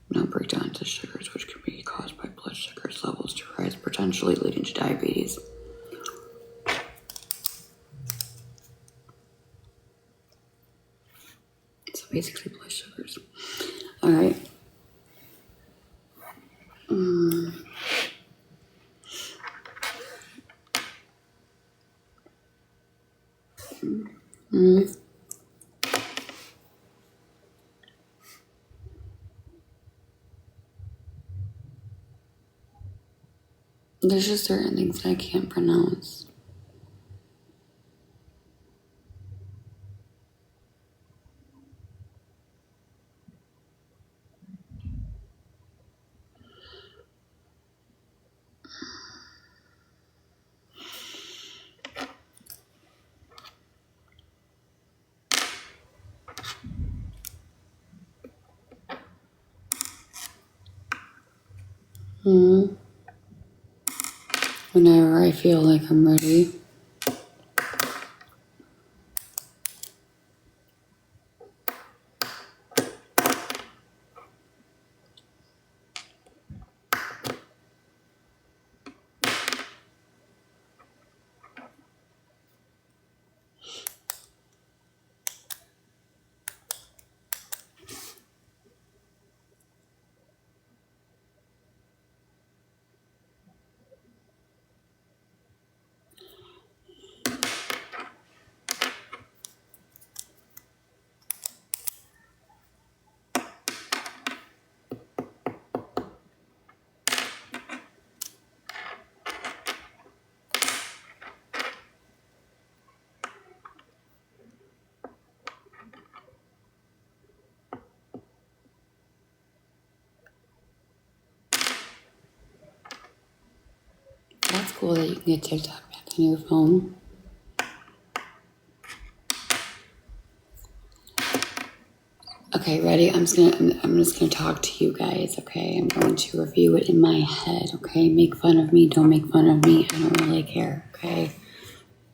no breakdown to sugars, which can be caused by blood sugars levels to rise, potentially leading to diabetes. So basically blood sugars. All right. There's just certain things that I can't pronounce. Whenever I feel like I'm ready. That's cool that you can get TikTok back on your phone. Okay, ready? I'm just gonna talk to you guys, okay? I'm going to review it in my head, okay? Make fun of me, don't make fun of me. I don't really care, okay?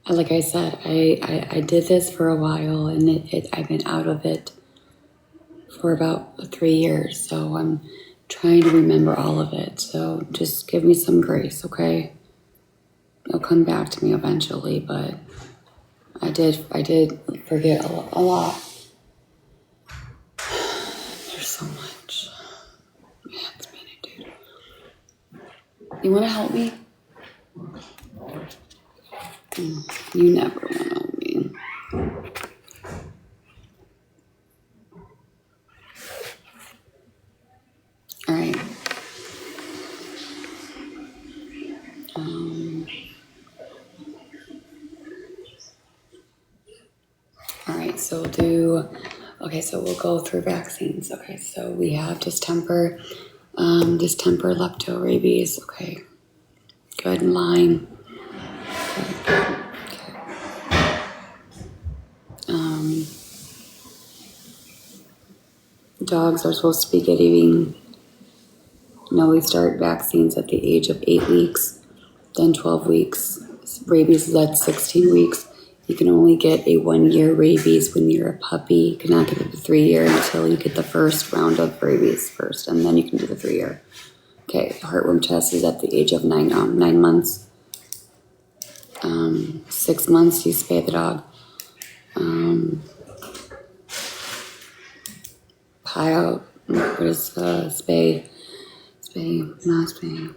Like I said, I did this for a while, and I've been out of it for about 3 years, so I'm trying to remember all of it. So just give me some grace, okay? It'll come back to me eventually, but I did forget a lot. There's so much. Man, it's spinning, dude. You want to help me? You never want to help me. All right. All right, so we'll go through vaccines. Okay, so we have distemper, lepto, rabies. Okay, good, and Lyme. Okay. Dogs are supposed to be getting, we start vaccines at the age of 8 weeks, then 12 weeks. Rabies is at 16 weeks. You can only get a 1-year rabies when you're a puppy. You cannot get the 3-year until you get the first round of rabies first, and then you can do the 3-year. Okay, heartworm test is at the age of 9 months. 6 months, you spay the dog. What is spay? Not spay.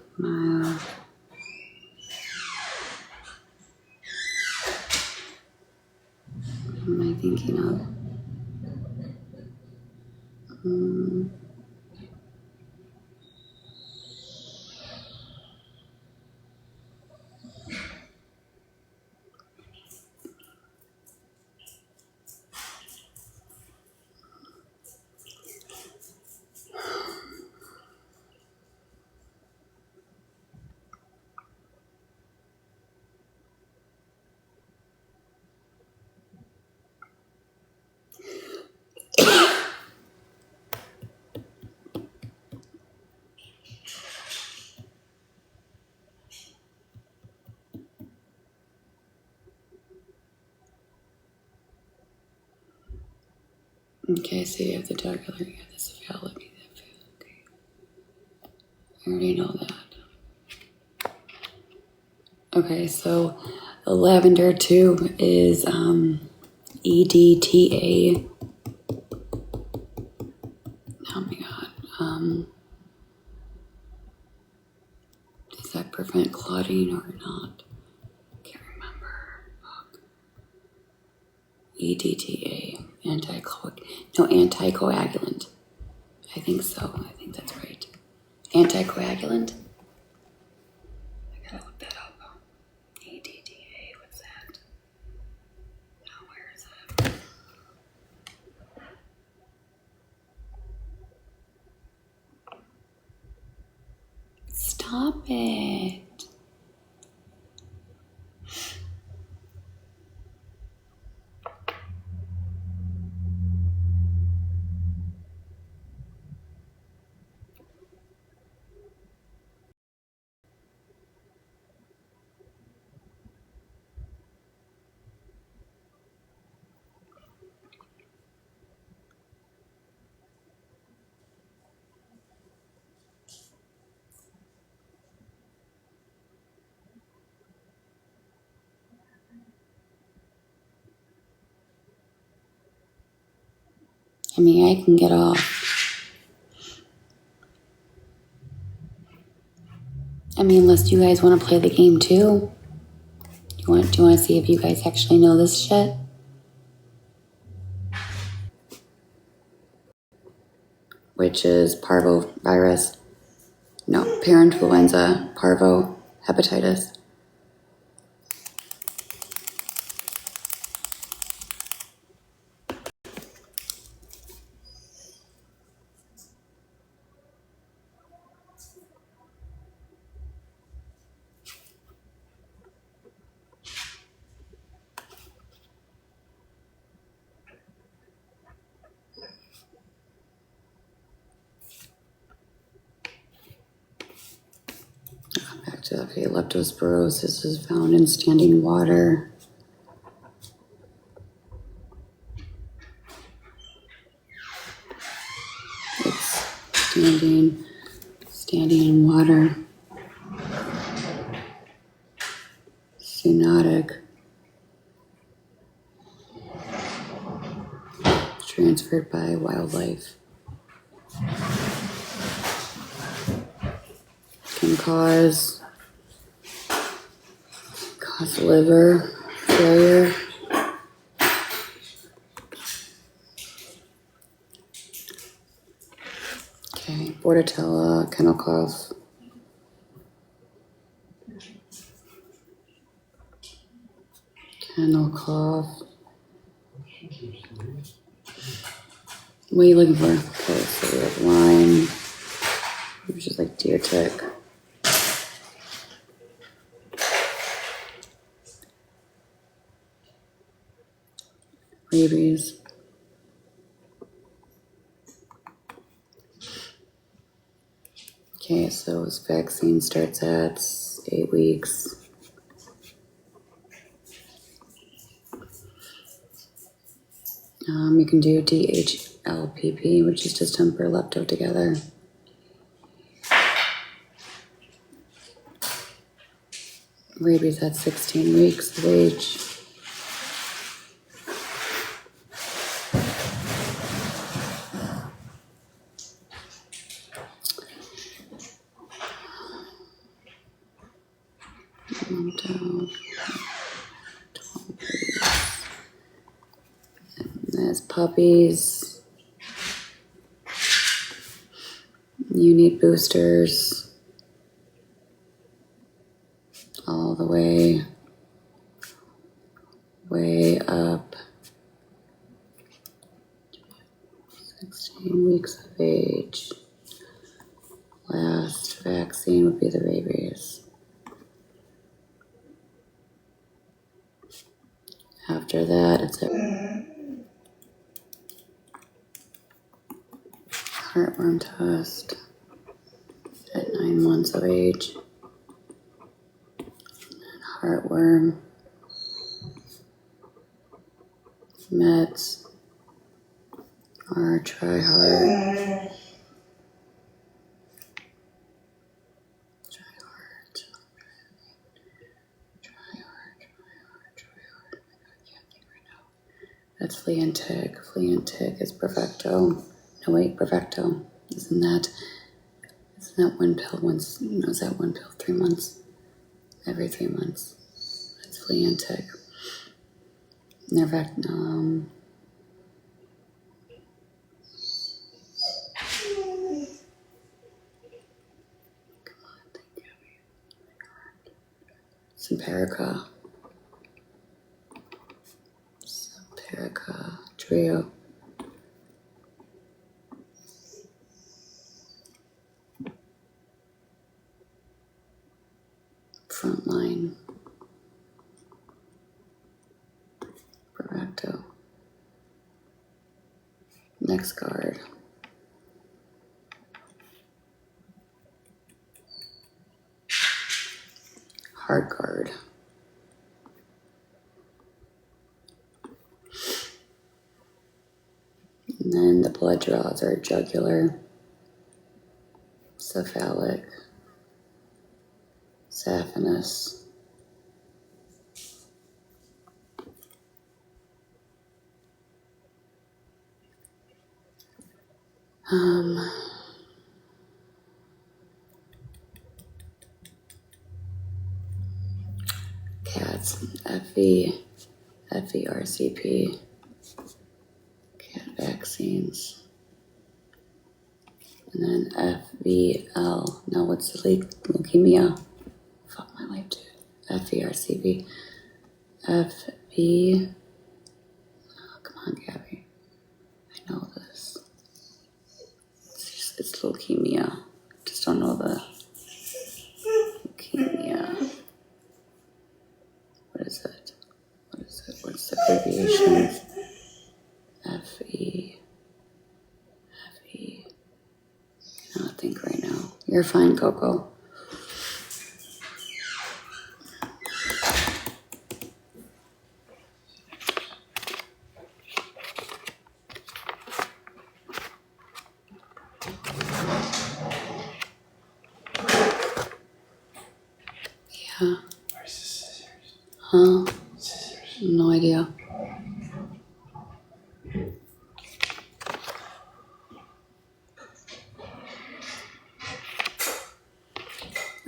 What am I thinking of? Okay, so you have the dog allergy, you have the cephalic. Okay. You already know that. Okay, so the lavender too is EDTA. Oh my god. Does that prevent clotting or not? Can't remember. Fuck. EDTA. Anticoagulant. I think so. I think that's right. Anticoagulant? I gotta look that up. EDTA, what's that? Oh, where is it? Stop it. I mean, I can get off. I mean, unless you guys want to play the game too. Do you want to see if you guys actually know this shit? Which is parvovirus. No, parainfluenza, parvo, hepatitis. Back to, okay, leptospirosis is found in standing water. It's standing in water. Zoonotic. Transferred by wildlife. Can cause liver failure. Okay, Bordetella, kennel cough. Kennel cough. What are you looking for? Okay, so we have Lyme, which is like deer tick. Rabies. Okay, so this vaccine starts at 8 weeks. You can do DHLPP, which is distemper lepto together. Rabies at 16 weeks of age. There's puppies. You need boosters all the way up. 16 weeks of age. Last vaccine would be the rabies. After that, it's a heartworm test at 9 months of age. Heartworm, meds, or try hard. What's flea and tick? Flea and tick is Perfecto. No wait, Perfecto. Isn't that one pill once? No, is that one pill 3 months? Every 3 months. That's flea and tick. Nervac. Simparica. Simparica Trio. Frontline. Perfecto. Next guard. Heart guard. And then the blood draws are jugular, cephalic, saphenous, cats, FVRCP, cat vaccines, and then FVL. Now what's the leukemia? Fuck my life, dude. FVRCP. FV. Oh, come on, Gabi. I know this. It's leukemia. Just don't know the leukemia. What is it? What's the abbreviation? FE. I cannot think right now. You're fine, Coco. Yeah. Where's the scissors? Huh? Scissors. No idea.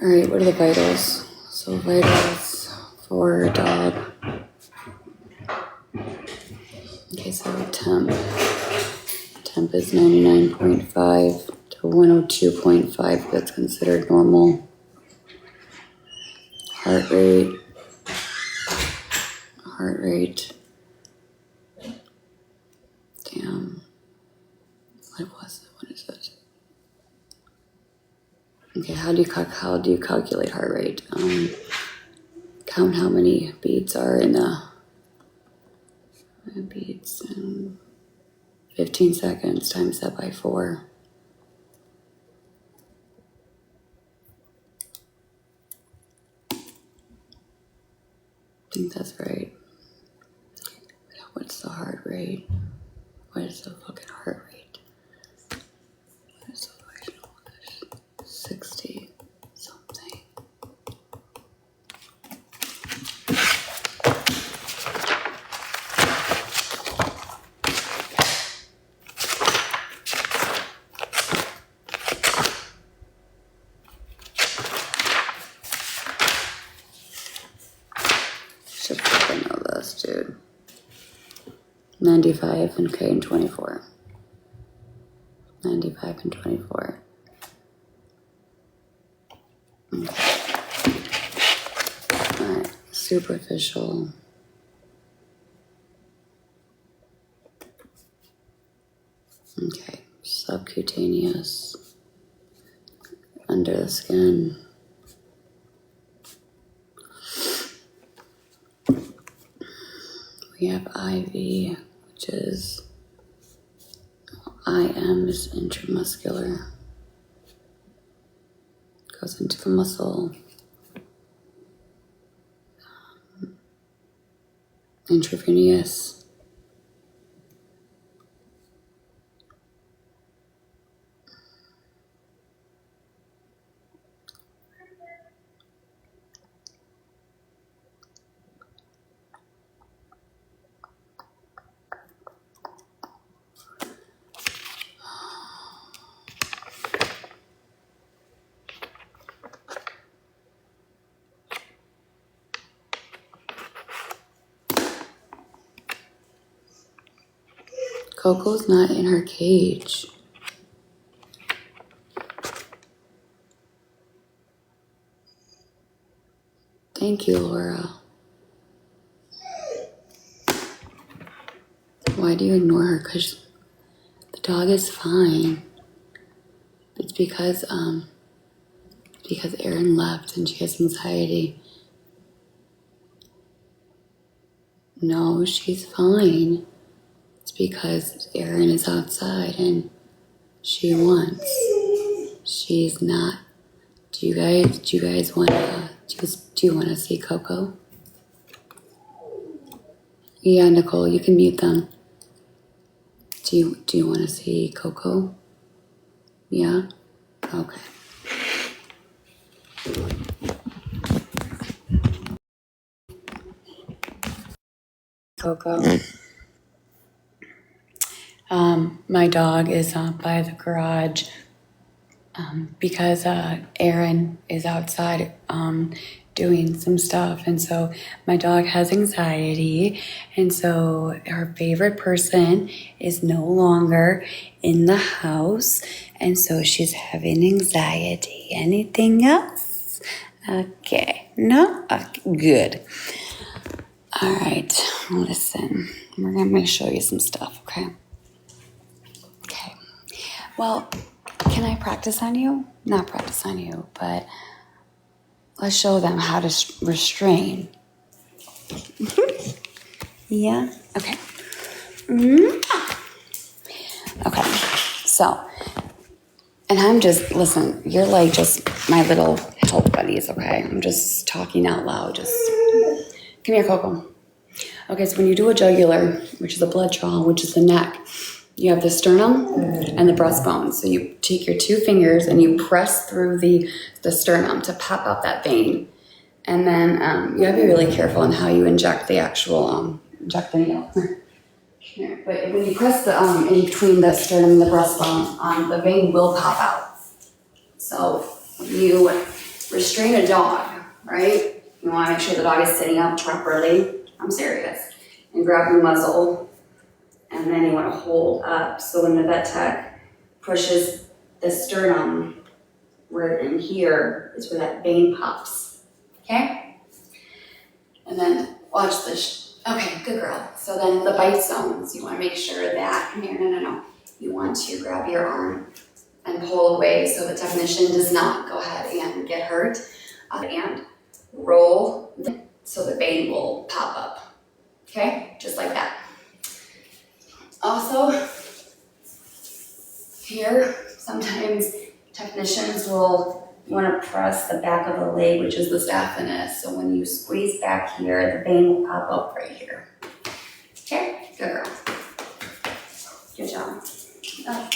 Alright, what are the vitals? So vitals for dog. Okay, so temp. Temp is 99.5 to 102.5. That's considered normal. Heart rate. Damn. What was it? What is it? Okay, how do you calculate heart rate? Count how many beats are in the beats in 15 seconds, times that by 4. I think that's right. What's the heart rate? What is the fucking heart rate? What is the fucking 60 something. Should fucking know this, dude. 95 and K and 24. 95 and 24. Okay. Alright, superficial. Okay, subcutaneous. Under the skin. We have IV, which is IM is intramuscular. Goes into the muscle. Intravenous. Coco's not in her cage. Thank you, Laura. Why do you ignore her? Because the dog is fine. It's because Erin left and she has anxiety. No, she's fine. It's because Erin is outside and she wants. She's not. Do you guys wanna do you wanna see Coco? Yeah, Nicole, you can mute them. Do you wanna see Coco? Yeah? Okay. Coco. My dog is by the garage because Erin is outside doing some stuff. And so my dog has anxiety. And so her favorite person is no longer in the house. And so she's having anxiety. Anything else? Okay. No? Okay. Good. All right. Listen, we're going to show you some stuff, okay? Okay. Well, can I practice on you? Not practice on you, but let's show them how to restrain. Yeah? Okay. Okay. So, and I'm just, listen, you're like just my little help buddies, okay? I'm just talking out loud. Just come here, Coco. Okay, so when you do a jugular, which is a blood draw, which is the neck, you have the sternum and the breastbone. So you take your two fingers and you press through the sternum to pop out that vein. And then you gotta be really careful on how you inject the actual, inject the needle. Here. But when you press the in between the sternum and the breastbone, the vein will pop out. So when you restrain a dog, right? You wanna make sure the dog is sitting up properly. I'm serious. And grab the muzzle. And then you want to hold up. So when the vet tech pushes the sternum, where in here is where that vein pops. Okay? And then watch this. Okay, good girl. So then the bite zones, you want to make sure that, come here, no. You want to grab your arm and pull away so the technician does not go ahead and get hurt. And roll so the vein will pop up. Okay? Just like that. Also, here, sometimes technicians will want to press the back of the leg, which is the staphnus. So when you squeeze back here, the vein will pop up right here. Okay, good girl. Good job. Oh.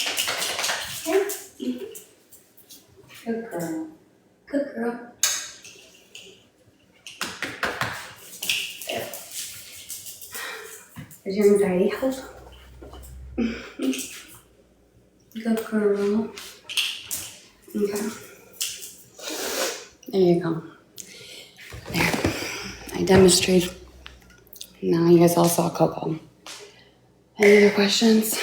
Okay. Good girl. Good girl. There. Does your anxiety help? Good girl. Okay. There you go. There. I demonstrated. Now you guys all saw Coco. Any other questions?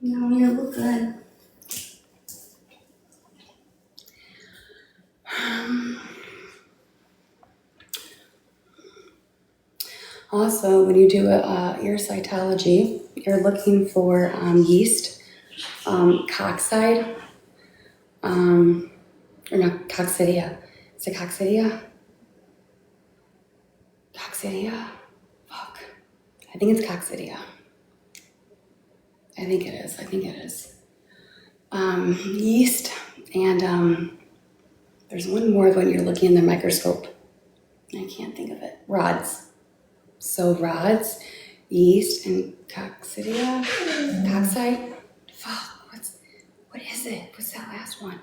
No, you look good. Also, when you do ear cytology, you're looking for yeast, coccyide, or not coccidia. Is it coccidia? Coccidia? Fuck. I think it's coccidia. I think it is. Yeast, and there's one more when you're looking in the microscope. I can't think of it. Rods. So rods, yeast, and coccidia? Coccyide? Fuck, what is it? What's that last one? I'm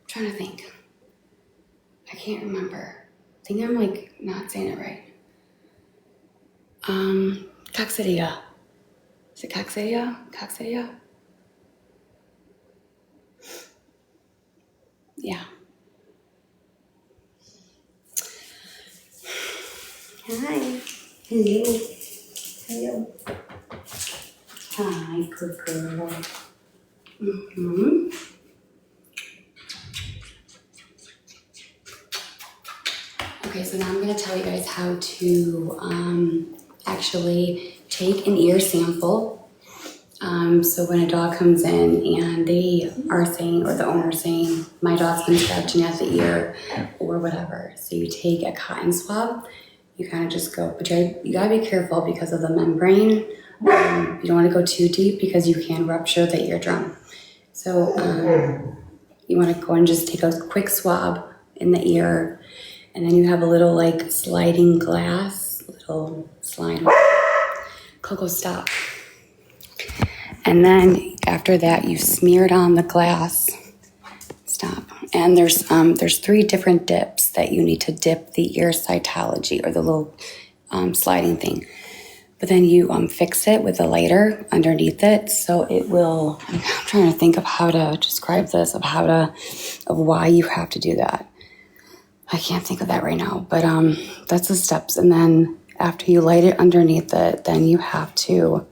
trying to think. I can't remember. I think I'm like not saying it right. Coccidia. Is it coccidia? Coccidia? Yeah. Hi. Hello. Hello. Hi, good girl. Mm-hmm. Okay, so now I'm going to tell you guys how to actually take an ear sample. So when a dog comes in and they are saying, or the owner's saying, my dog's been scratching at the ear or whatever. So you take a cotton swab, you kind of just go, but you gotta be careful because of the membrane. You don't want to go too deep because you can rupture the eardrum. So you want to go and just take a quick swab in the ear, and then you have a little like sliding glass, little slide. Coco, stop. And then after that, you smear it on the glass. Stop. And there's 3 different dips that you need to dip the ear cytology or the little sliding thing. But then you fix it with a lighter underneath it, so it will. I'm trying to think of how to describe this, of why you have to do that. I can't think of that right now, but that's the steps. And then after you light it underneath it, then you have to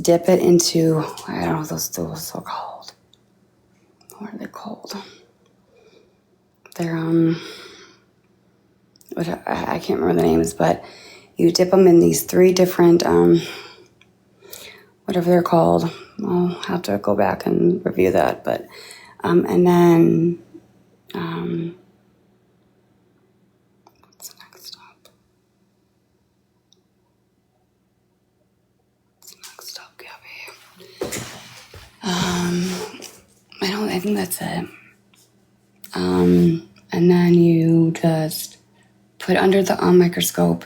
dip it into, I don't know what those tools are called. What are they called? They're, I can't remember the names, but you dip them in these 3 different, whatever they're called. I'll have to go back and review that, but, and then, what's the next step? What's the next step, Gabi? I think that's it. And then you just put under the microscope.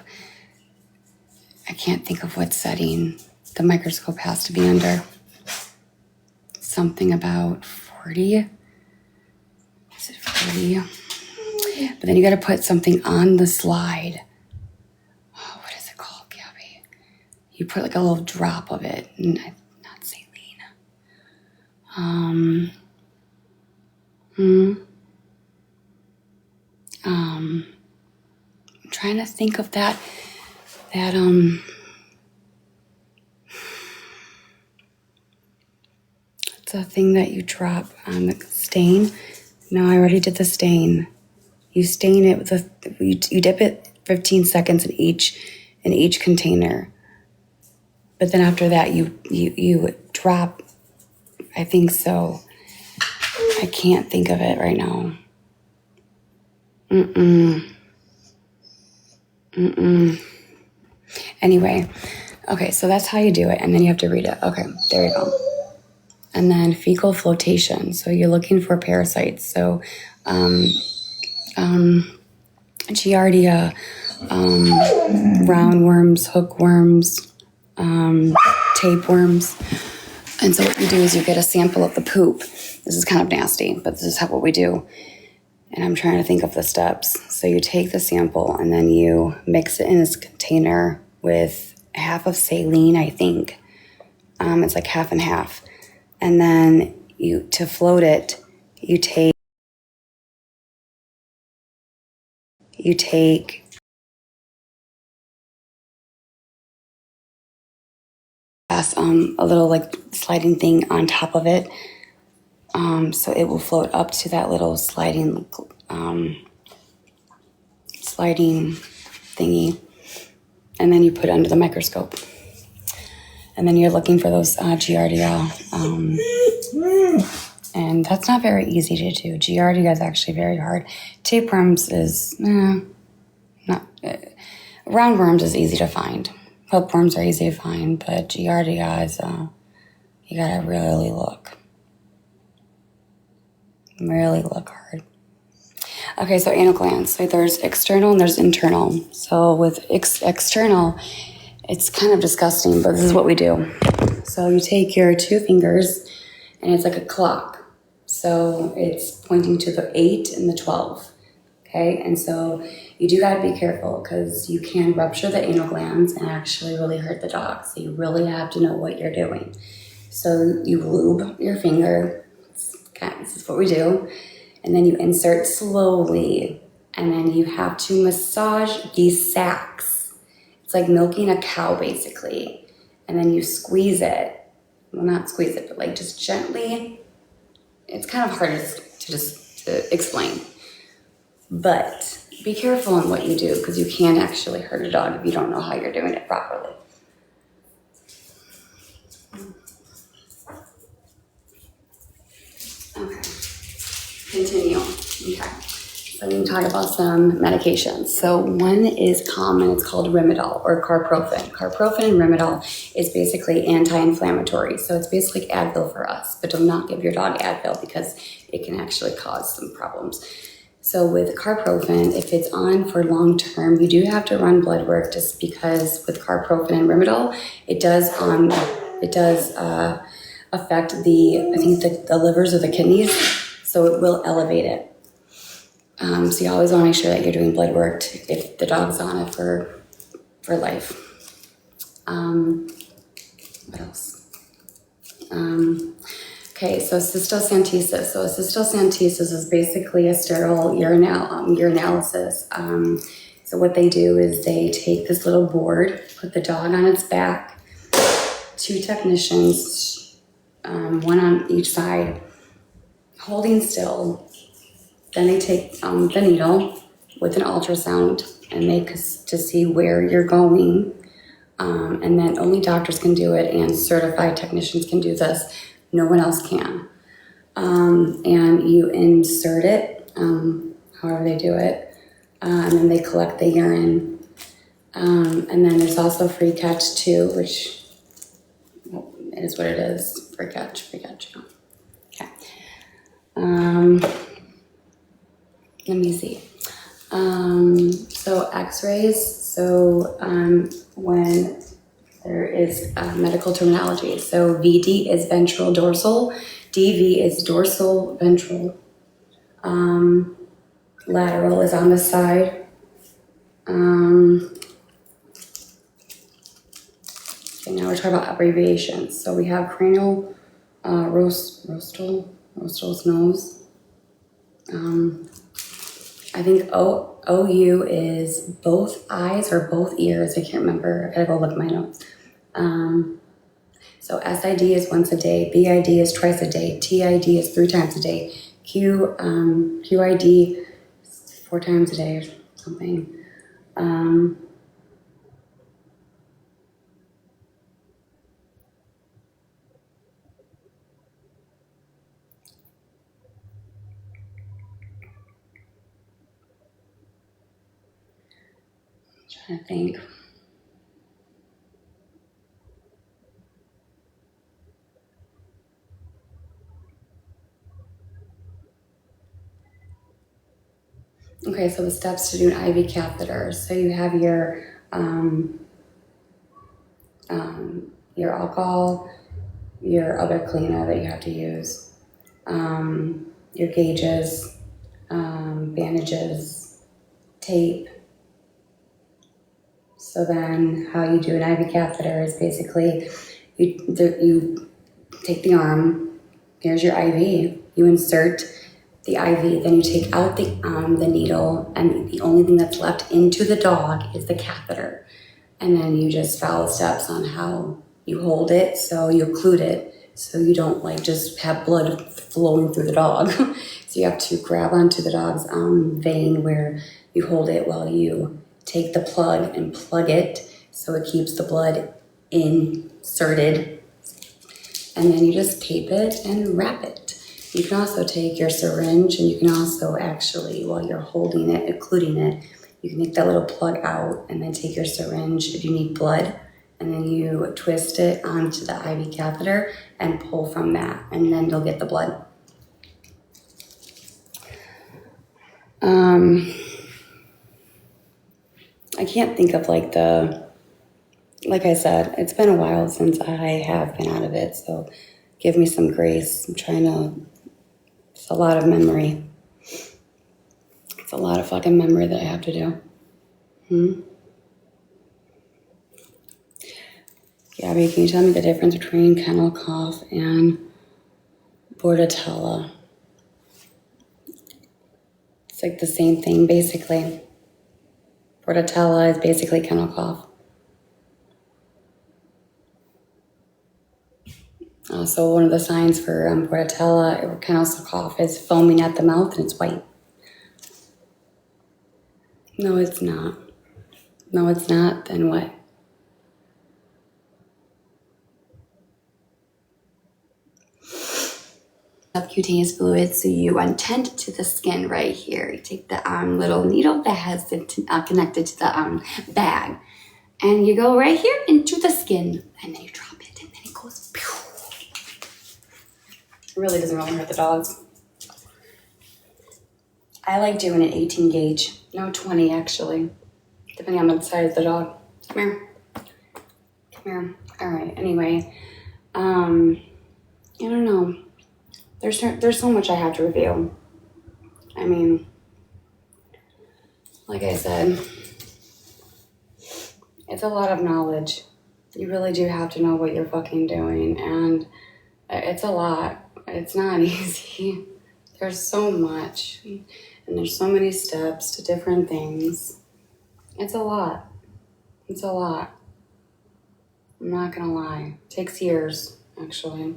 I can't think of what setting the microscope has to be under. Something about 40. Is it 40? But then you got to put something on the slide. Oh, what is it called, Gabi? You put like a little drop of it. Not saline. I'm trying to think of that it's a thing that you drop on the stain. No, I already did the stain. You stain it with you dip it 15 seconds in each container. But then after that you drop, I think so. I can't think of it right now. Anyway, okay, so that's how you do it, and then you have to read it. Okay, there you go. And then fecal flotation. So you're looking for parasites. So Giardia, roundworms, hookworms, tapeworms. And so what you do is you get a sample of the poop. This is kind of nasty, but this is what we do. And I'm trying to think of the steps. So you take the sample and then you mix it in this container with half of saline, I think. It's like half and half. And then to float it, you take a little like sliding thing on top of it. So it will float up to that little sliding thingy. And then you put it under the microscope. And then you're looking for those Giardia. And that's not very easy to do. Giardia is actually very hard. Tapeworms is not. Roundworms is easy to find. Hookworms are easy to find, but Giardia is you gotta really look. Really look hard. Okay, so anal glands. So there's external and there's internal. So with external, it's kind of disgusting, but this is what we do. So you take your 2 fingers, and it's like a clock. So it's pointing to the 8 and the 12. Okay, and so you do gotta be careful because you can rupture the anal glands and actually really hurt the dog. So you really have to know what you're doing. So you lube your finger. This is what we do. and then you insert slowly, and then you have to massage these sacs. It's like milking a cow basically, and then you squeeze it. Well, not squeeze it, but like just gently. It's kind of hard to explain, but be careful in what you do because you can actually hurt a dog if you don't know how you're doing it properly. Okay, continue. Okay, so we can talk about some medications. So one is common, it's called Rimadyl or Carprofen. Carprofen and Rimadyl is basically anti-inflammatory. So it's basically Advil for us, but do not give your dog Advil because it can actually cause some problems. So with carprofen, if it's on for long term, you do have to run blood work just because with carprofen and Rimadyl, it does affect the livers or the kidneys, so it will elevate it. So you always want to make sure that you're doing blood work if the dog's on it for life. What else? Okay, so cystosantesis. So cystosantesis is basically a sterile urinalysis. So what they do is they take this little board, put the dog on its back, 2 technicians, one on each side, holding still. Then they take the needle with an ultrasound and make to see where you're going. And then only doctors can do it and certified technicians can do this. No one else can. And you insert it, however they do it, and then they collect the urine. And then there's also free catch too, which it is what it is. Free catch. Okay. Let me see. So x-rays, so when there is medical terminology. So VD is ventral dorsal, DV is dorsal ventral, lateral is on the side. Okay, now we're talking about abbreviations. So we have cranial, rostral nose. I think OU is both eyes or both ears. I can't remember. I gotta go look at my notes. So SID is once a day. BID is twice a day. TID is 3 times a day. QID is 4 times a day or something. Trying to think. Okay, so the steps to do an IV catheter. So you have your alcohol, your other cleaner that you have to use, your gauges, bandages, tape. So then how you do an IV catheter is basically you take the arm, here's your IV, you insert the IV, then you take out the needle, and the only thing that's left into the dog is the catheter. And then you just follow steps on how you hold it, so you occlude it, so you don't like just have blood flowing through the dog. So you have to grab onto the dog's vein where you hold it while you take the plug and plug it so it keeps the blood inserted. And then you just tape it and wrap it. You can also take your syringe and you can also actually, while you're holding it, occluding it, you can take that little plug out and then take your syringe if you need blood, and then you twist it onto the IV catheter and pull from that, and then you'll get the blood. I can't think of like I said, it's been a while since I have been out of it, so give me some grace. It's a lot of memory. It's a lot of fucking memory that I have to do. Gabi, can you tell me the difference between kennel cough and bordetella? like the same thing, basically. Bordetella is basically kennel cough. So one of the signs for Bordetella or kennel cough is foaming at the mouth and it's white. No, it's not. No, it's not. Then what? Subcutaneous fluid, so you untend to the skin right here. You take the little needle that has connected to the bag, and you go right here into the skin, and then you drop it, and then it goes. Pew. It really doesn't really hurt the dogs. I like doing an 18 gauge, no 20 actually, depending on the size of the dog. Come here. Come here. All right. Anyway, I don't know. There's so much I have to review. I mean, like I said, it's a lot of knowledge. You really do have to know what you're fucking doing, and it's a lot. It's not easy. There's so much, and there's so many steps to different things. It's a lot. It's a lot. I'm not gonna lie. It takes years, actually.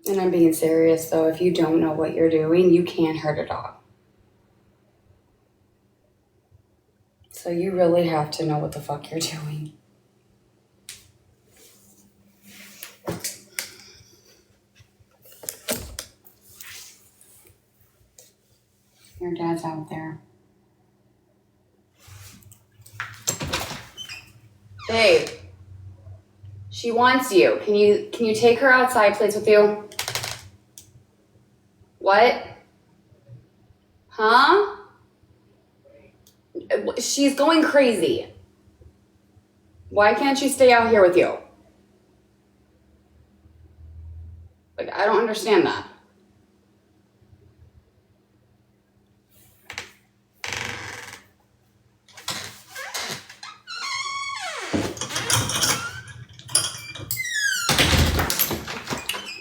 And I'm being serious, though. If you don't know what you're doing, you can't hurt a dog. So you really have to know what the fuck you're doing. Your dad's out there. Babe, she wants you. Can you take her outside, please, with you? What? Huh? She's going crazy. Why can't she stay out here with you? Like, I don't understand that.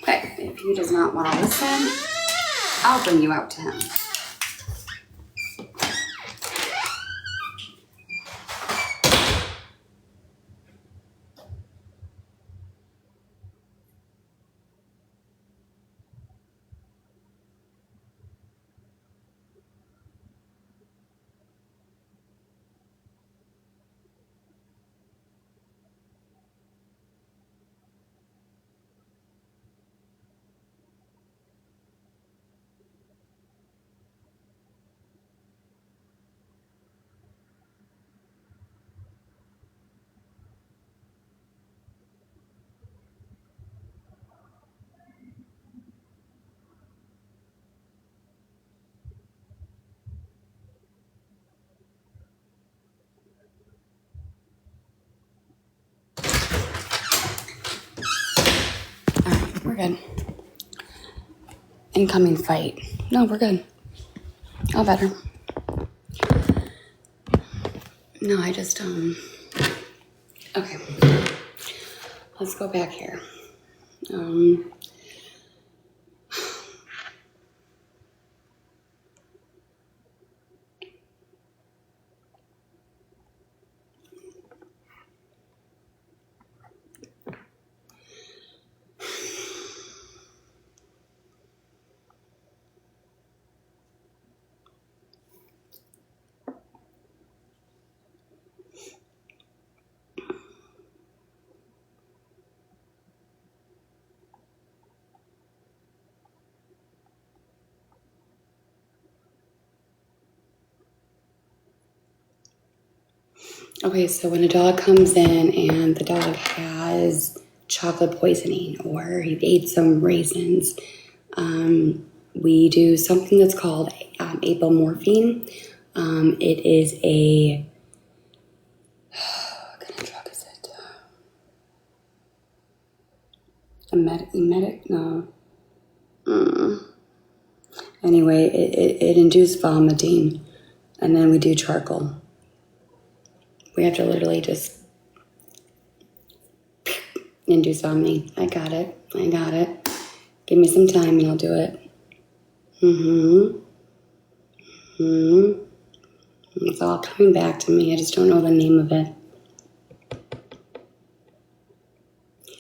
Okay, if he does not want to listen, I'll bring you out to him. We're good. Incoming fight. No, we're good. All better. No, I just, okay. Let's go back here. Okay, so when a dog comes in and the dog has chocolate poisoning or he ate some raisins, we do something that's called apomorphine. It is what kind of drug is it? Emetic? No. Anyway, it induced vomiting, and then we do charcoal. We have to literally just Induce Omni. I got it. Give me some time and I'll do it. It's all coming back to me. I just don't know the name of it.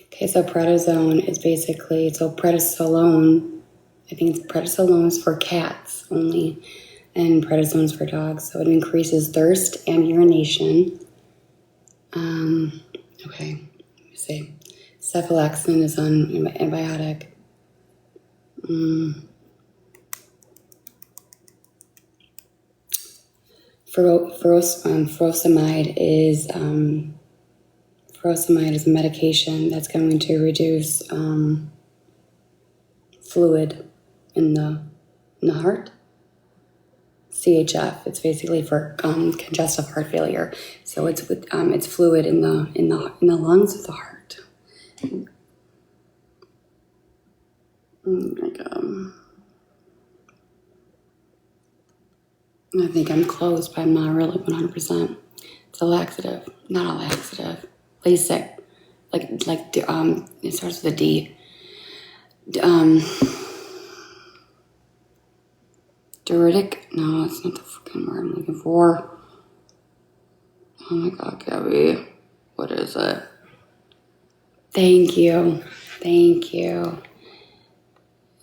Okay, so prednisone is basically, prednisolone, I think it's prednisolone is for cats only, and prednisone is for dogs. So it increases thirst and urination. Okay, let me see. Cephalexin is an antibiotic. Furosemide is a medication that's going to reduce fluid in the heart. CHF. It's basically for congestive heart failure. So it's fluid in the lungs of the heart. Oh my God. I think I'm close, but I'm not really 100%. It's a laxative, not a laxative. Lasix, it starts with a D. Diuretic? No, it's not the fucking word I'm looking for. Oh my God, Gabi, what is it? Thank you.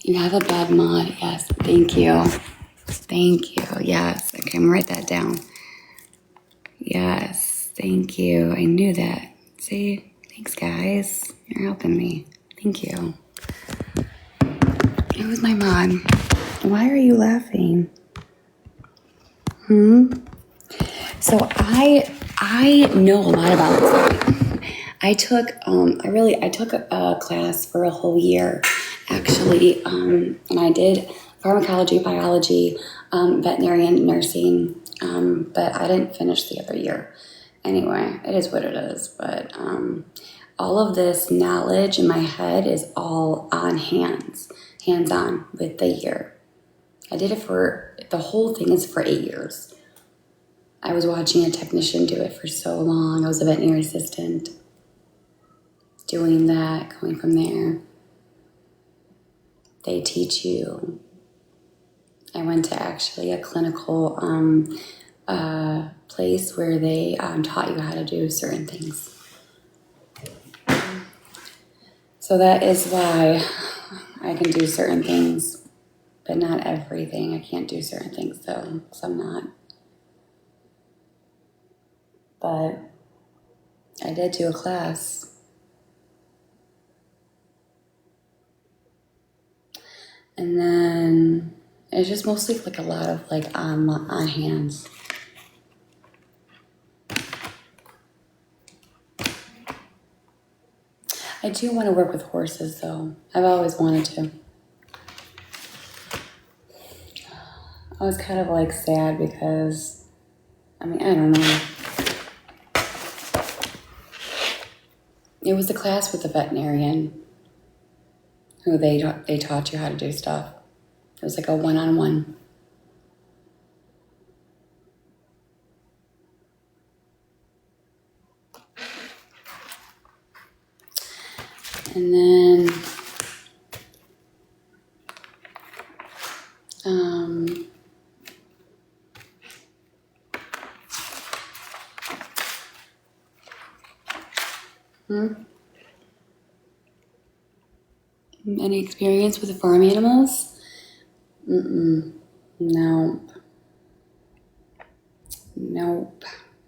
You have a bad mod. Yes, thank you. Yes, okay, I'm gonna write that down. Yes, thank you. I knew that. See, thanks, guys. You're helping me. Thank you. It was my mom. Why are you laughing? So I know a lot about this. I took a class for a whole year, actually, and I did pharmacology, biology, veterinarian, nursing, but I didn't finish the other year. Anyway, it is what it is. But all of this knowledge in my head is all on hands-on with the year. I did it the whole thing is for 8 years. I was watching a technician do it for so long. I was a veterinary assistant, doing that, going from there. They teach you. I went to actually a clinical place where they taught you how to do certain things. So that is why I can do certain things, but not everything. I can't do certain things though, because I'm not. But I did do a class. And then it's just mostly like a lot of like on hands. I do want to work with horses though. I've always wanted to. I was kind of like sad because, I don't know. It was a class with a veterinarian who they taught you how to do stuff. It was like a one-on-one. And then any experience with the farm animals? Nope.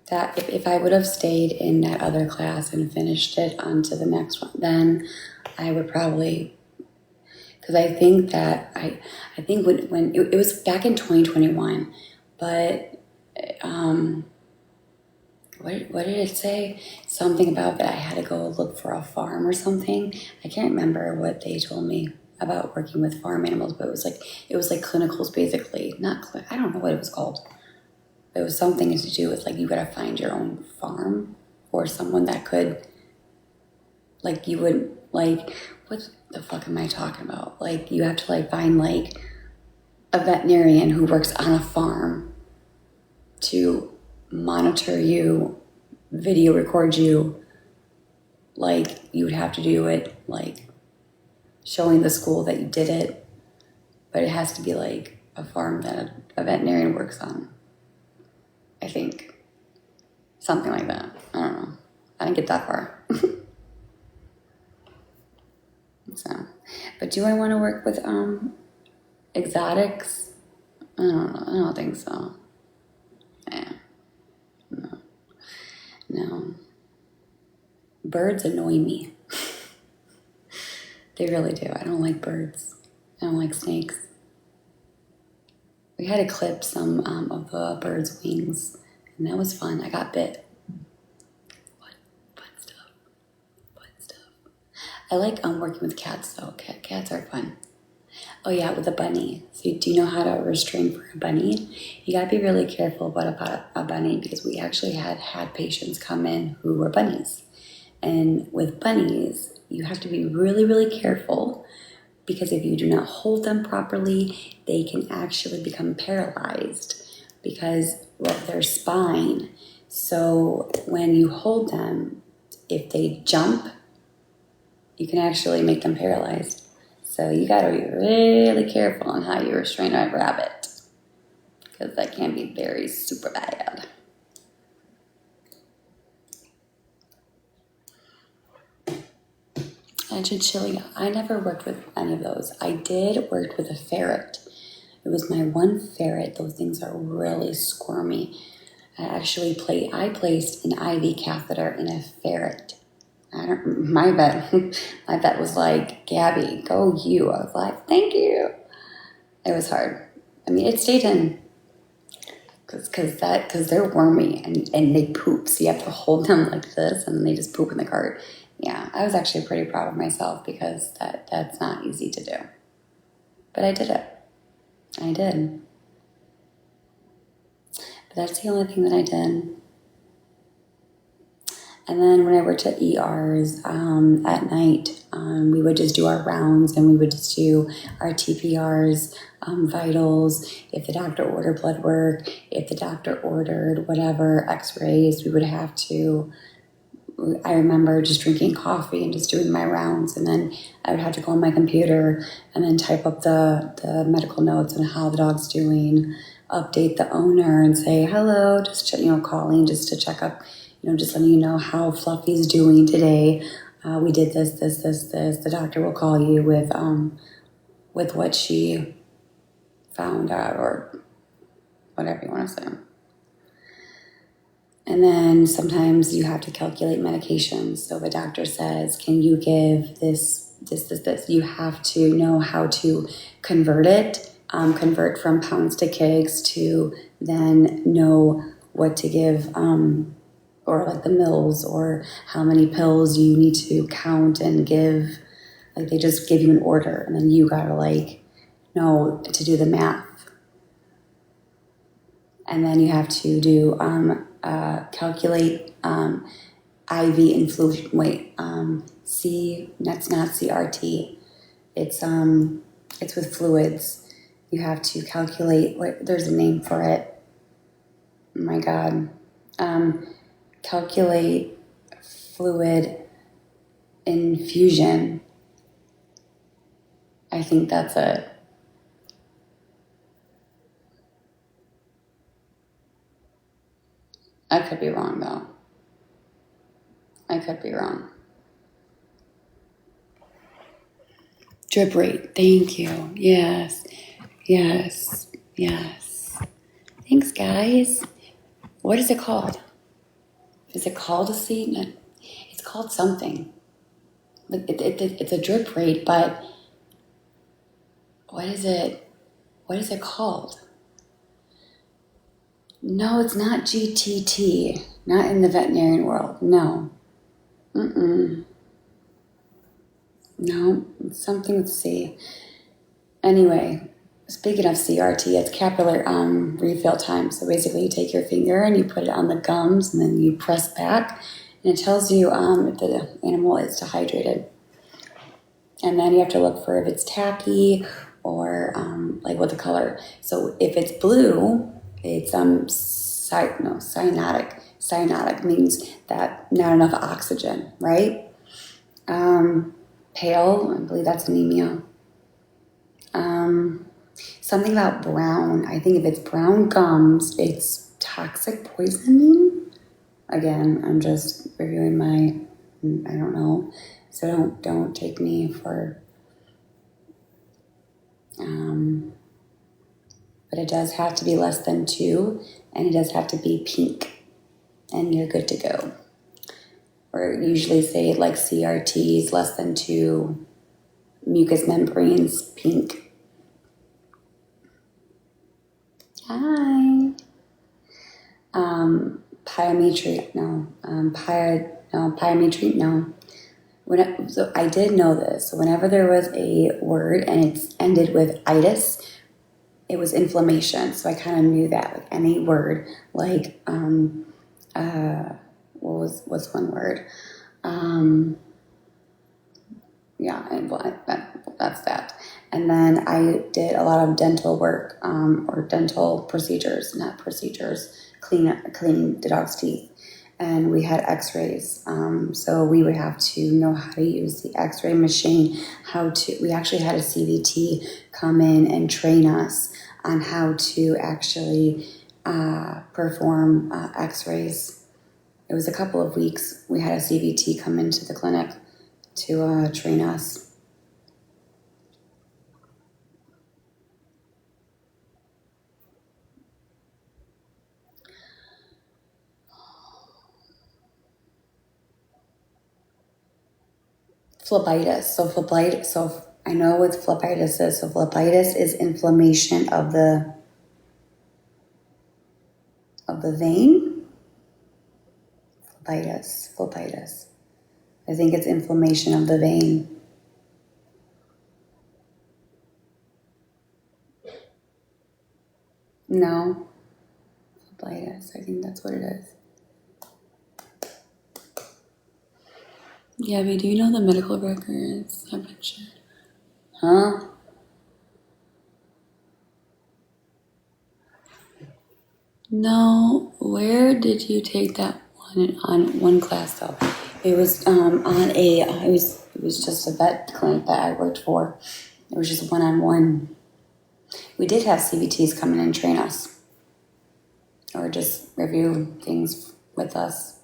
That if I would have stayed in that other class and finished it onto the next one, then I would probably, because I think that I think when it was back in 2021, but what did it say? Something about that I had to go look for a farm or something. I can't remember what they told me about working with farm animals, but it was like clinicals basically. I don't know what it was called. It was something to do with like you gotta find your own farm or someone that could, like you would like, what the fuck am I talking about? Like you have to like find like a veterinarian who works on a farm to monitor you, video record you, like you would have to do it like showing the school that you did it, but it has to be like a farm that a veterinarian works on. I think. Something like that. I don't know. I didn't get that far. So, but do I want to work with exotics? I don't know. I don't think so. Yeah. No. Birds annoy me. They really do. I don't like birds. I don't like snakes. We had to clip some of the bird's wings, and that was fun. I got bit. What fun stuff? Fun stuff. I like working with cats though. Cats are fun. Oh yeah, with a bunny. So do you know how to restrain for a bunny? You gotta be really careful about a bunny because we actually had patients come in who were bunnies. And with bunnies, you have to be really, really careful because if you do not hold them properly, they can actually become paralyzed because of their spine. So when you hold them, if they jump, you can actually make them paralyzed. So you gotta be really careful on how you restrain a rabbit because that can be very super bad. And chinchilla, I never worked with any of those. I did work with a ferret. It was my one ferret. Those things are really squirmy. I placed an IV catheter in a ferret. My vet was like, Gabi, go you. I was like, thank you. It was hard. I mean, it stayed in because they're wormy and they poop. So you have to hold them like this and then they just poop in the cart. Yeah, I was actually pretty proud of myself because that's not easy to do. But I did it. I did. But that's the only thing that I did. And then when I worked at ERs at night, we would just do our rounds and we would just do our TPRs, vitals. If the doctor ordered blood work, if the doctor ordered whatever, x-rays, we would have to. I remember just drinking coffee and just doing my rounds, and then I would have to go on my computer and then type up the medical notes on how the dog's doing, update the owner and say hello, just calling just to check up, just letting you know how Fluffy's doing today. We did this. The doctor will call you with what she found out or whatever you want to say. And then sometimes you have to calculate medications. So the doctor says, can you give this? You have to know how to convert it, convert from pounds to kegs to then know what to give, or like the mils or how many pills you need to count and give. Like they just give you an order and then you gotta know to do the math. And then you have to do calculate IV infusion. That's not CRT. It's with fluids. You have to calculate. There's a name for it. Oh my God. Calculate fluid infusion. I think that's it. I could be wrong, though. I could be wrong. Drip rate. Thank you. Yes. Thanks, guys. What is it called? Is it called a seed? No, it's called something. It's a drip rate, but what is it? What is it called? No, it's not GTT. Not in the veterinarian world. No. No, it's something with C. Anyway, speaking of CRT, it's capillary refill time. So basically you take your finger and you put it on the gums and then you press back and it tells you if the animal is dehydrated. And then you have to look for if it's tacky or what the color. So if it's blue, it's cyanotic. Cyanotic means that not enough oxygen, right? Pale, I believe that's anemia. Something about brown. I think if it's brown gums, it's toxic poisoning. Again, I'm just reviewing I don't know. So don't take me for, but it does have to be less than 2, and it does have to be pink, and you're good to go. Or usually say like CRTs, less than 2, mucous membranes, pink. Hi. Pyometry, no. Pyometry, no. So I did know this. So whenever there was a word and it's ended with itis, it was inflammation. So I kind of knew that. Like any word, like what's one word? Yeah, and that's that. And then I did a lot of dental work, or dental procedures, not procedures, cleaning the dog's teeth. And we had x-rays. So we would have to know how to use the x-ray machine, we actually had a CVT come in and train us on how to actually perform x-rays. It was a couple of weeks. We had a CVT come into the clinic to train us. Phlebitis. So I know what phlebitis is. So phlebitis is inflammation of the vein. Phlebitis. I think it's inflammation of the vein. No, phlebitis. I think that's what it is. Gabi, do you know the medical records? I'm not sure. Huh? No. Where did you take that one on one class though? It was it was just a vet clinic that I worked for. It was just one-on-one. We did have CBTs come in and train us, or just review things with us.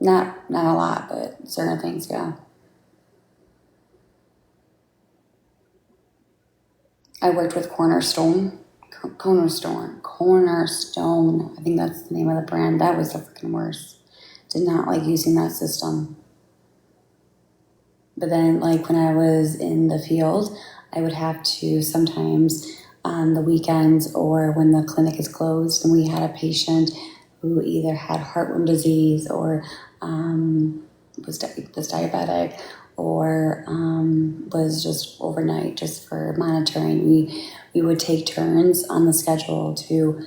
Not a lot, but certain things, yeah. I worked with Cornerstone. I think that's the name of the brand. That was the freaking worst. Did not like using that system. But then, like when I was in the field, I would have to sometimes on the weekends or when the clinic is closed and we had a patient who either had heartworm disease or was diabetic or was just overnight just for monitoring. We would take turns on the schedule to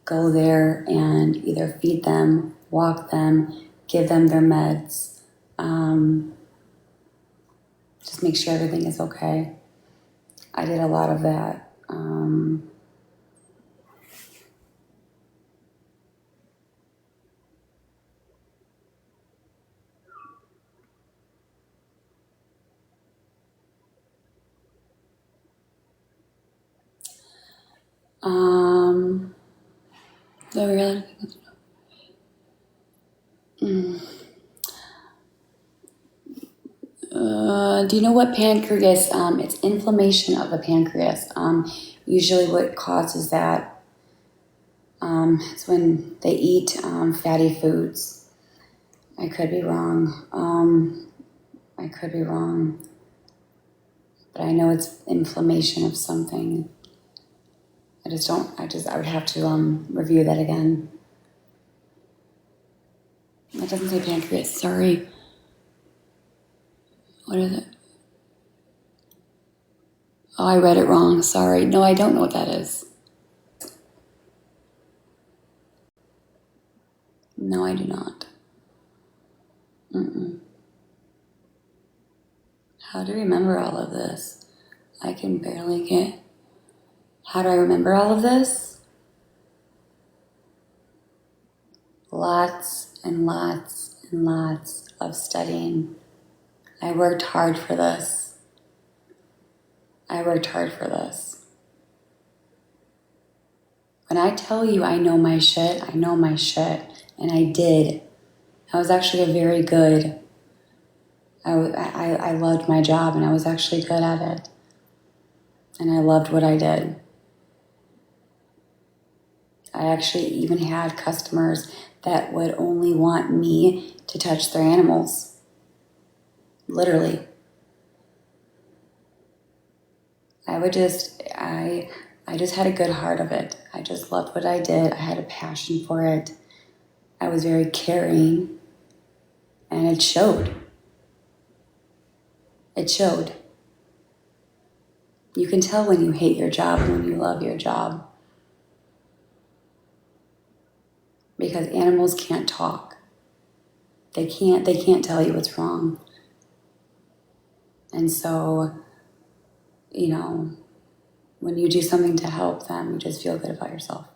go there and either feed them, walk them, give them their meds, just make sure everything is okay. I did a lot of that. The reality. Do you know what pancreas? It's inflammation of the pancreas. Usually, what causes that is when they eat fatty foods. I could be wrong. But I know it's inflammation of something. I would have to review that again. That doesn't say pancreas. Sorry. What is it? Oh, I read it wrong. Sorry. No, I don't know what that is. No, I do not. How do I remember all of this? I can barely get... How do I remember all of this? Lots and lots and lots of studying. I worked hard for this. I worked hard for this. When I tell you I know my shit, I know my shit. And I did. I was actually a very good, I loved my job and I was actually good at it. And I loved what I did. I actually even had customers that would only want me to touch their animals. Literally. I just had a good heart of it. I just loved what I did. I had a passion for it. I was very caring. And it showed. It showed. You can tell when you hate your job and when you love your job. Because animals can't talk. They can't tell you what's wrong. And so, you know, when you do something to help them, you just feel good about yourself.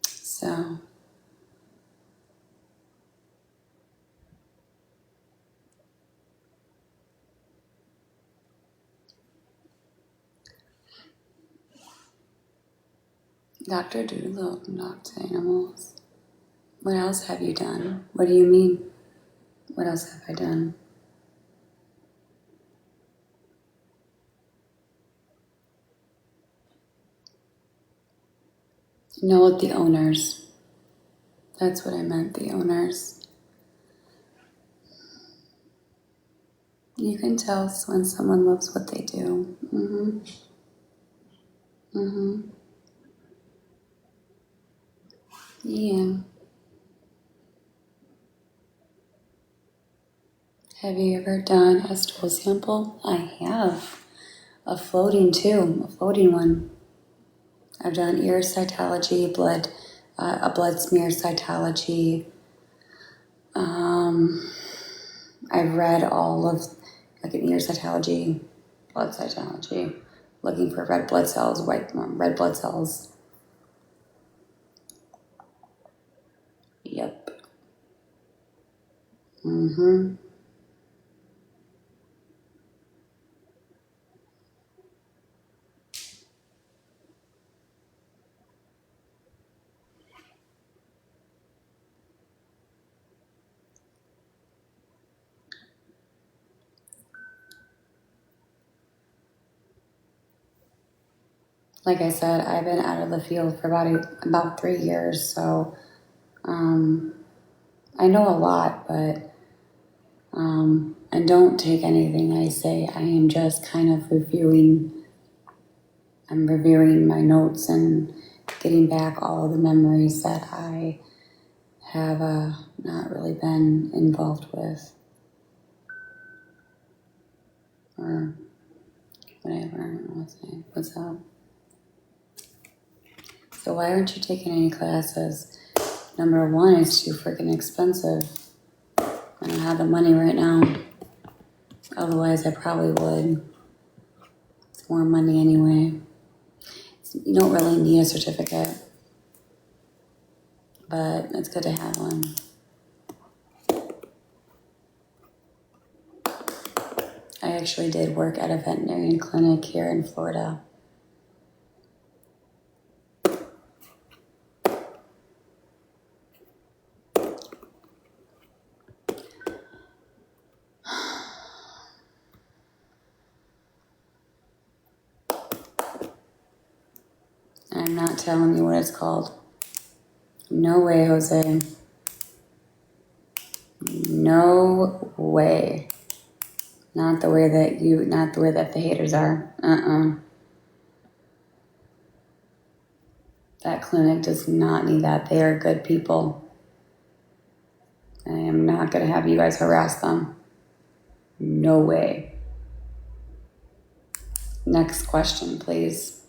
So, Dr. Doolittle talks to animals. What else have you done? What do you mean? What else have I done? No, the owners. That's what I meant, the owners. You can tell when someone loves what they do. Yeah. Have you ever done a stool sample? I have. A floating one. I've done ear cytology, a blood smear cytology. I've read all of, like an ear cytology, blood cytology, looking for red blood cells, red blood cells. Yep. Like I said, I've been out of the field for about 3 years, so I know a lot, but and don't take anything I say. I am just kind of I'm reviewing my notes and getting back all of the memories that I have not really been involved with or whatever. What's up? So why aren't you taking any classes? Number one, it's too freaking expensive. I don't have the money right now. Otherwise, I probably would. It's more money anyway. You don't really need a certificate, but it's good to have one. I actually did work at a veterinarian clinic here in Florida. I'm not telling you what it's called. No way, Jose. No way. Not the way that the haters are. That clinic does not need that. They are good people. I am not going to have you guys harass them. No way. Next question, please.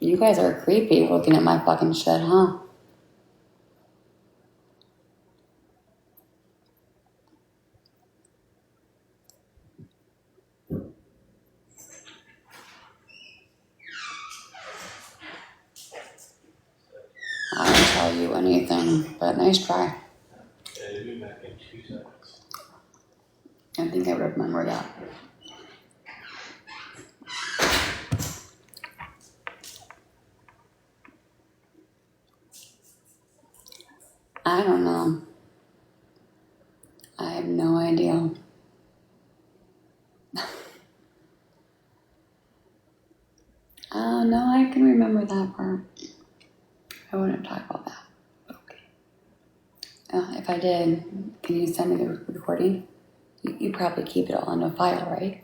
You guys are creepy looking at my fucking shit, huh? I don't tell you anything, but nice try. Yeah, you'll be back in 2 seconds. I think I remember that. I don't know. I have no idea. Oh, no, I can remember that part. I wouldn't talk about that. Okay. If I did, can you send me the recording? You probably keep it all in a file, right?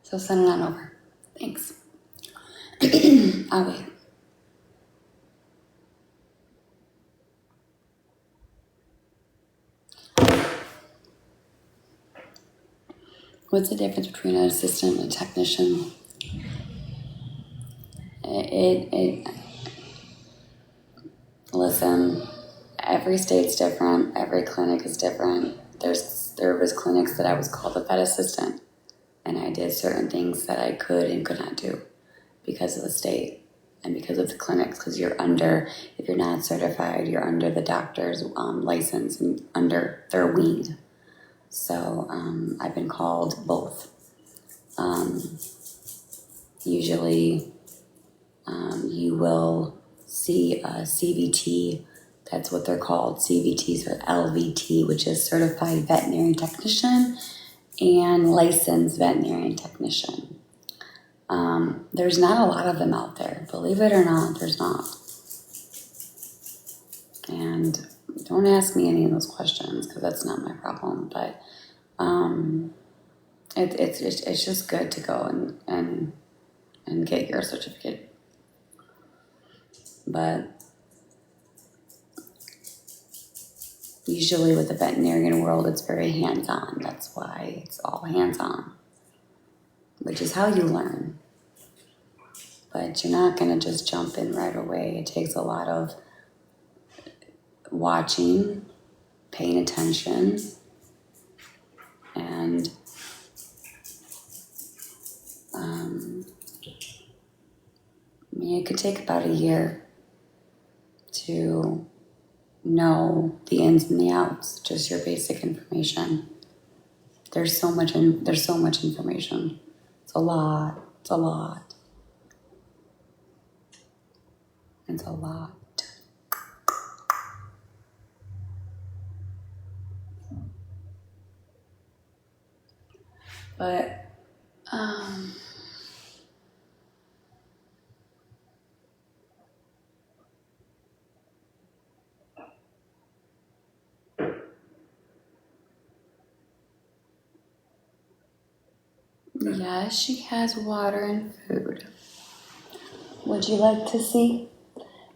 So send it on over. Thanks. I'll wait. What's the difference between an assistant and a technician? Listen, every state's different. Every clinic is different. There was clinics that I was called a vet assistant, and I did certain things that I could and could not do because of the state and because of the clinics. Because if you're not certified, you're under the doctor's license and under their wing. So I've been called both. Usually, you will see a CVT. That's what they're called. CVTs or LVT, which is Certified Veterinary Technician, and Licensed Veterinary Technician. There's not a lot of them out there. Believe it or not, there's not. And don't ask me any of those questions because that's not my problem. But it's just good to go and get your certificate. But usually with the veterinarian world, it's very hands-on. That's why it's all hands-on, which is how you learn. But you're not going to just jump in right away. It takes a lot of watching, paying attention, and it could take about a year to know the ins and the outs, just your basic information. There's so much information. It's a lot. It's a lot. It's a lot. But yes, she has water and food. Would you like to see?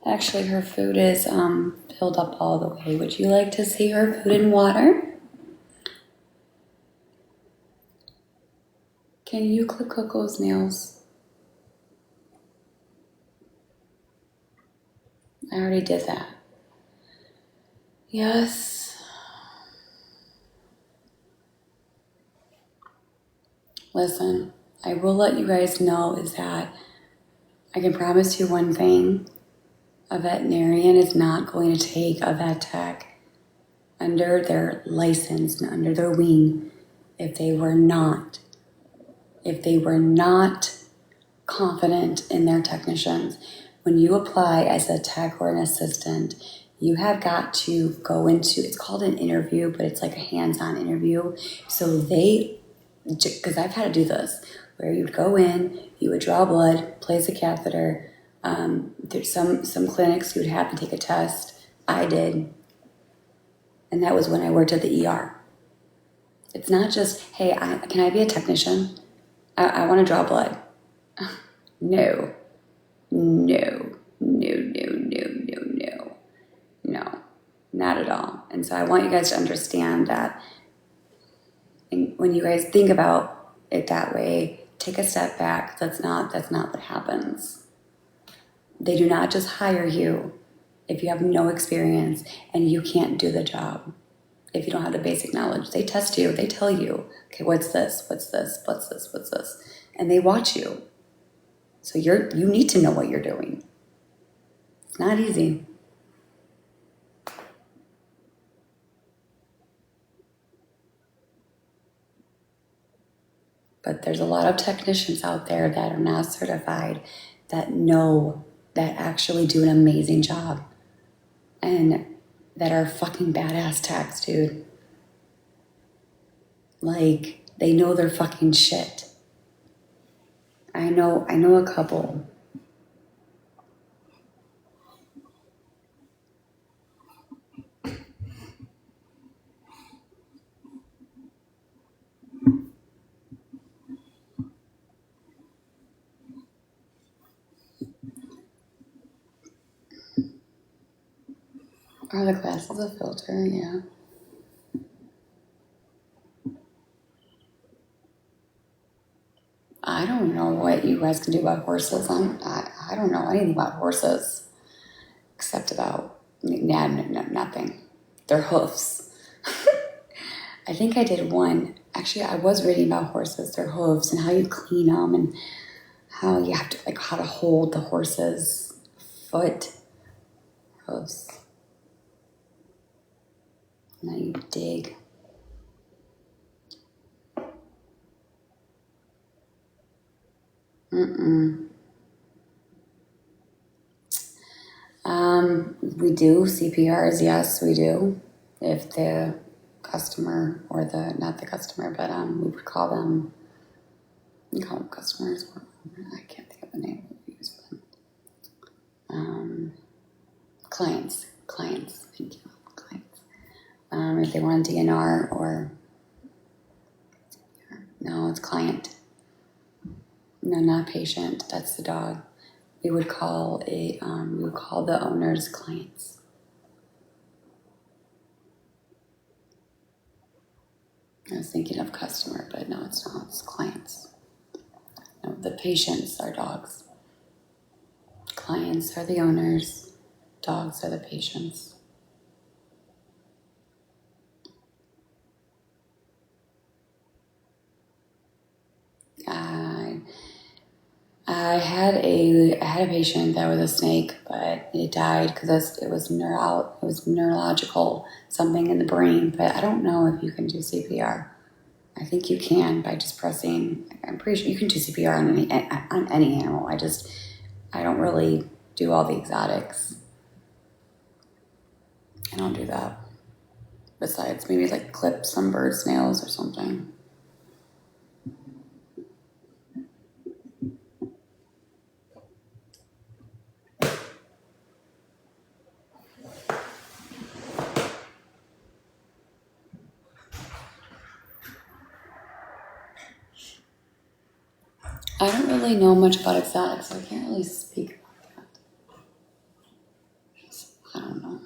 Actually, her food is filled up all the way. Would you like to see her food and water? Can you clip Coco's nails? I already did that. Yes. Listen, I will let you guys know is that I can promise you one thing. A veterinarian is not going to take a vet tech under their license and under their wing if they were not confident in their technicians. When you apply as a tech or an assistant, you have got to go into, it's called an interview, but it's like a hands-on interview. So because I've had to do this, where you'd go in, you would draw blood, place a catheter. There's some clinics you would have to take a test. I did. And that was when I worked at the ER. It's not just, hey, can I be a technician? I want to draw blood. No, not at all. And so I want you guys to understand that when you guys think about it that way, take a step back. That's not what happens. They do not just hire you if you have no experience and you can't do the job. If you don't have the basic knowledge, they test you. They tell you, okay, what's this? What's this? What's this? What's this? And they watch you. So you need to know what you're doing. It's not easy. But there's a lot of technicians out there that are not certified that actually do an amazing job and that are fucking badass techs, dude. Like, they know their fucking shit. I know a couple. Are the glasses a filter? Yeah. I don't know what you guys can do about horses. I don't know anything about horses except about nothing. Their hoofs. I think I did one. Actually, I was reading about horses, their hooves, and how you clean them, and how you have to, like, how to hold the horse's foot hooves. And then you dig. We do CPRs, yes, we do. If the customer or not the customer, but we would call them, we call them customers. I can't think of the name we use for them. Clients, thank you, clients. If they want a DNR or, no, it's client. No, not patient, that's the dog. We would call we would call the owners clients. I was thinking of customer, but no, it's not. It's clients. No, the patients are dogs. Clients are the owners. Dogs are the patients. I had a patient that was a snake, but it died because it was neurological, something in the brain. But I don't know if you can do CPR. I think you can by just pressing. I'm pretty sure you can do CPR on any animal. I don't really do all the exotics. I don't do that. Besides, maybe like clip some bird's nails or something. I don't really know much about exotics, so I can't really speak about that. I don't know.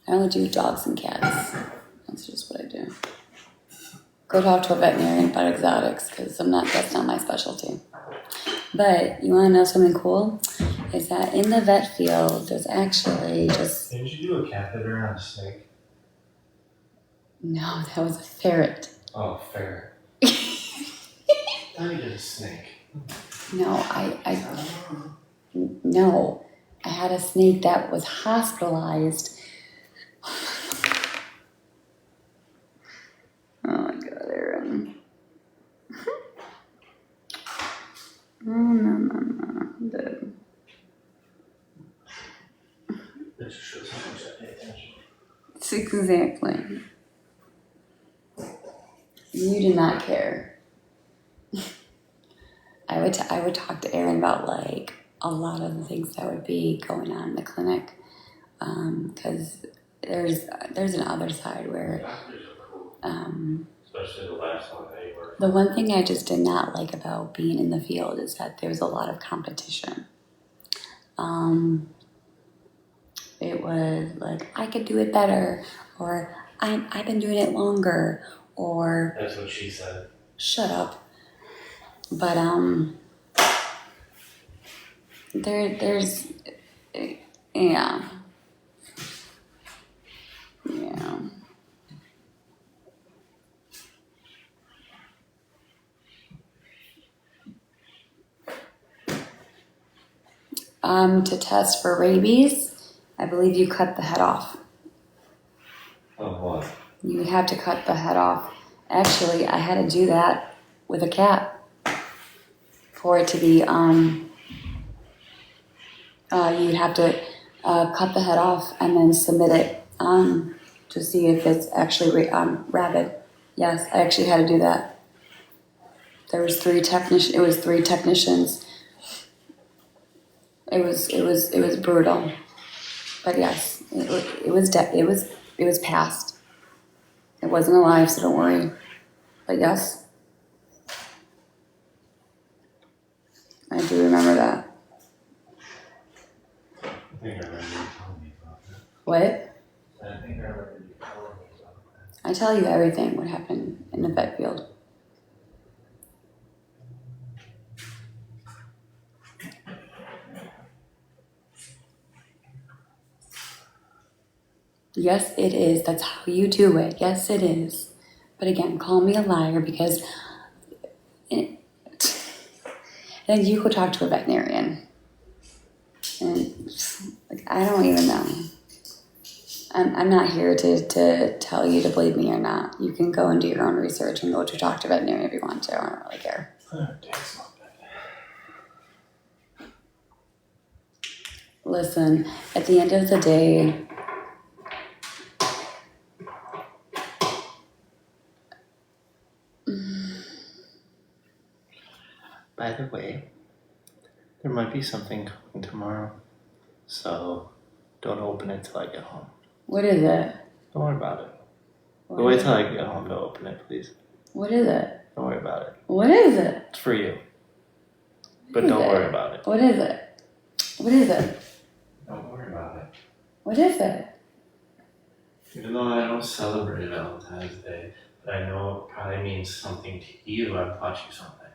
I only do dogs and cats. That's just what I do. Go talk to a veterinarian about exotics because that's not my specialty. But you want to know something cool? Is that in the vet field, there's actually just... Didn't you do a catheter on a snake? No, that was a ferret. Oh, ferret. I did a snake. No, no. I had a snake that was hospitalized. Oh my God, Aaron. No. Dude. That just shows how much I pay attention. It's exactly. You do not care. I would talk to Aaron about like a lot of the things that would be going on in the clinic, because there's an other side where, Especially the last one that you worked. the one thing I just did not like about being in the field is that there's a lot of competition. It was like, I could do it better, or I've been doing it longer, or That's what she said. shut up. But There's, yeah. Yeah. To test for rabies, I believe you cut the head off. Of what? You would have to cut the head off. Actually, I had to do that with a cat for it to be, you'd have to cut the head off and then submit it to see if it's actually rabid. Yes, I actually had to do that. There was three technicians. It was three technicians. It was brutal. But yes, it was past. It wasn't alive, so don't worry. But yes, I do remember that. I think I remember you telling me about that. What? I think I remember you telling me about that. I tell you everything what happened in the vet field. Yes, it is. That's how you do it. Yes, it is. But again, call me a liar because then you go talk to a veterinarian. And like, I don't even know. I'm not here to tell you to believe me or not. You can go and do your own research and go to talk to a veterinarian if you want to. I don't really care. Takes not bad. Listen, at the end of the day, By the way, there might be something coming tomorrow, so don't open it till I get home. what is it? Don't worry about it. What Wait is till it? I get home to open it, please. What is it? Don't worry about it. What is it? It's for you. But What is don't it? worry about it. What is it? What is it? Don't worry about it. What is it? Even though I don't celebrate Valentine's Day, but I know it probably means something to you, I bought you something.